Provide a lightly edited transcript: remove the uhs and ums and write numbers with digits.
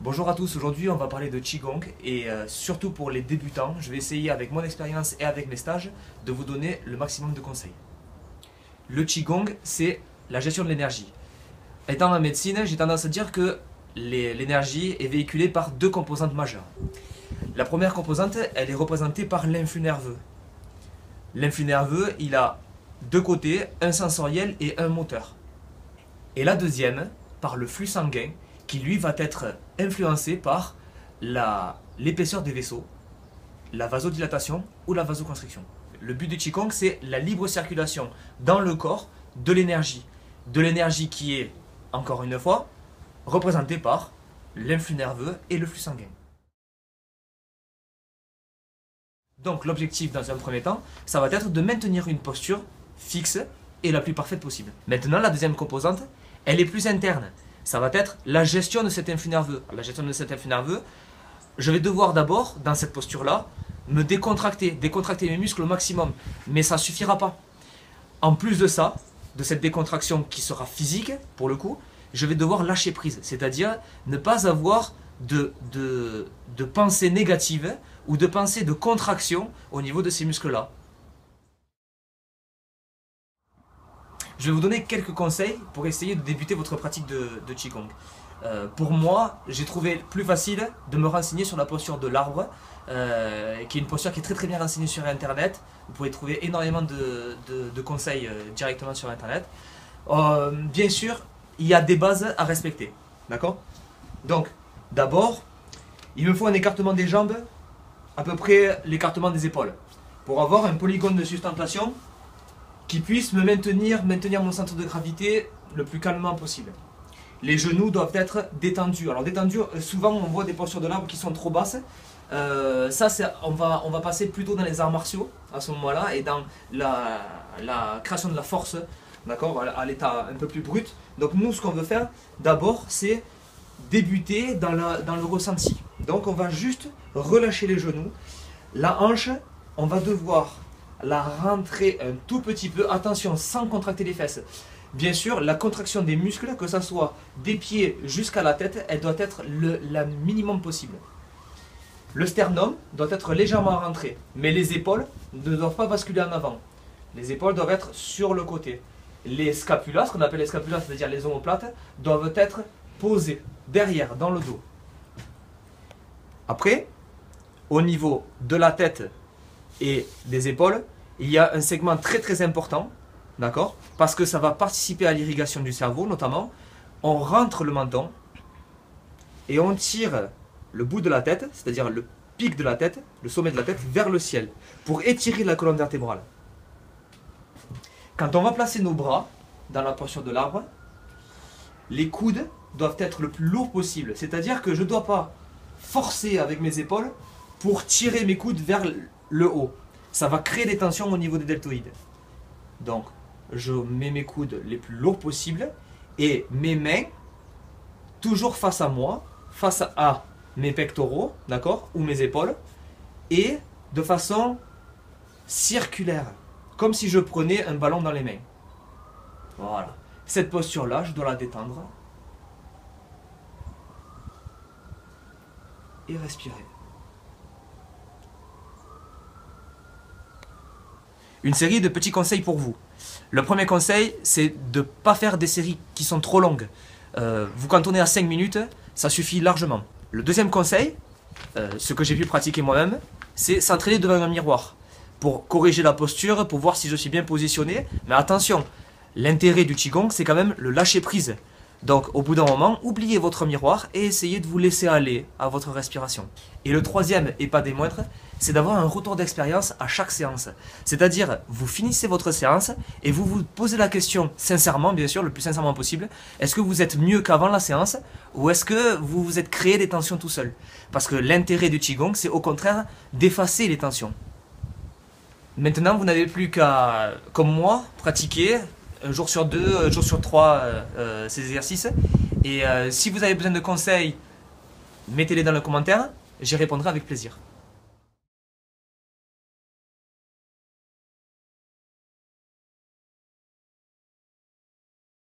Bonjour à tous, aujourd'hui on va parler de Qigong et surtout pour les débutants, je vais essayer avec mon expérience et avec mes stages de vous donner le maximum de conseils. Le Qigong, c'est la gestion de l'énergie. Étant en médecine, j'ai tendance à dire que l'énergie est véhiculée par deux composantes majeures. La première composante, elle est représentée par l'influx nerveux. L'influx nerveux, il a deux côtés, un sensoriel et un moteur. Et la deuxième, par le flux sanguin, qui lui va être influencé par l'épaisseur des vaisseaux, la vasodilatation ou la vasoconstriction. Le but du Qigong, c'est la libre circulation dans le corps de l'énergie. De l'énergie qui est, encore une fois, représentée par l'influx nerveux et le flux sanguin. Donc l'objectif dans un premier temps, ça va être de maintenir une posture fixe et la plus parfaite possible. Maintenant, la deuxième composante, elle est plus interne. Ça va être la gestion de cet influx nerveux. La gestion de cet influx nerveux, je vais devoir d'abord, dans cette posture-là, me décontracter mes muscles au maximum. Mais ça ne suffira pas. En plus de ça, de cette décontraction qui sera physique, pour le coup, je vais devoir lâcher prise. C'est-à-dire ne pas avoir de pensée négative ou de pensée de contraction au niveau de ces muscles-là. Je vais vous donner quelques conseils pour essayer de débuter votre pratique de Qigong. Pour moi, j'ai trouvé plus facile de me renseigner sur la posture de l'arbre, qui est une posture qui est très bien renseignée sur Internet. Vous pouvez trouver énormément de conseils directement sur Internet. Bien sûr, il y a des bases à respecter. D'accord? Donc, d'abord, il me faut un écartement des jambes, à peu près l'écartement des épaules, pour avoir un polygone de sustentation qui puisse me maintenir mon centre de gravité le plus calmement possible. Les genoux doivent être détendus. Alors détendus, souvent on voit des postures de l'arbre qui sont trop basses. On va passer plutôt dans les arts martiaux à ce moment-là et dans la création de la force, d'accord, à l'état un peu plus brut. Donc nous, ce qu'on veut faire d'abord, c'est débuter dans le ressenti. Donc on va juste relâcher les genoux. La hanche, on va devoir la rentrer un tout petit peu, attention, sans contracter les fesses. Bien sûr, la contraction des muscles, que ce soit des pieds jusqu'à la tête, elle doit être la minimum possible. Le sternum doit être légèrement rentré, mais les épaules ne doivent pas basculer en avant. Les épaules doivent être sur le côté. Les scapulas, ce qu'on appelle les scapulas, c'est-à-dire les omoplates, doivent être posées derrière, dans le dos. Après, au niveau de la tête et des épaules, il y a un segment très important, d'accord, parce que ça va participer à l'irrigation du cerveau notamment. On rentre le menton et on tire le bout de la tête, c'est-à-dire le pic de la tête, le sommet de la tête vers le ciel pour étirer la colonne vertébrale. Quand on va placer nos bras dans la posture de l'arbre, les coudes doivent être le plus lourd possible, c'est-à-dire que je ne dois pas forcer avec mes épaules pour tirer mes coudes vers le haut. Ça va créer des tensions au niveau des deltoïdes. Donc, je mets mes coudes les plus lourds possibles et mes mains toujours face à moi, face à mes pectoraux, d'accord, ou mes épaules, et de façon circulaire, comme si je prenais un ballon dans les mains. Voilà. Cette posture-là, je dois la détendre et respirer. Une série de petits conseils pour vous. Le premier conseil, c'est de ne pas faire des séries qui sont trop longues. Vous cantonnez à 5 minutes, ça suffit largement. Le deuxième conseil, ce que j'ai pu pratiquer moi-même, c'est s'entraîner devant un miroir pour corriger la posture, pour voir si je suis bien positionné. Mais attention, l'intérêt du Qigong, c'est quand même le lâcher prise. Donc au bout d'un moment, oubliez votre miroir et essayez de vous laisser aller à votre respiration. Et le troisième, et pas des moindres, c'est d'avoir un retour d'expérience à chaque séance. C'est-à-dire, vous finissez votre séance et vous vous posez la question, sincèrement, bien sûr, le plus sincèrement possible, est-ce que vous êtes mieux qu'avant la séance ou est-ce que vous vous êtes créé des tensions tout seul? Parce que l'intérêt du Qigong, c'est au contraire d'effacer les tensions. Maintenant, vous n'avez plus qu'à, comme moi, pratiquer un jour sur 2, un jour sur 3 ces exercices. Et si vous avez besoin de conseils, mettez-les dans le commentaire, j'y répondrai avec plaisir.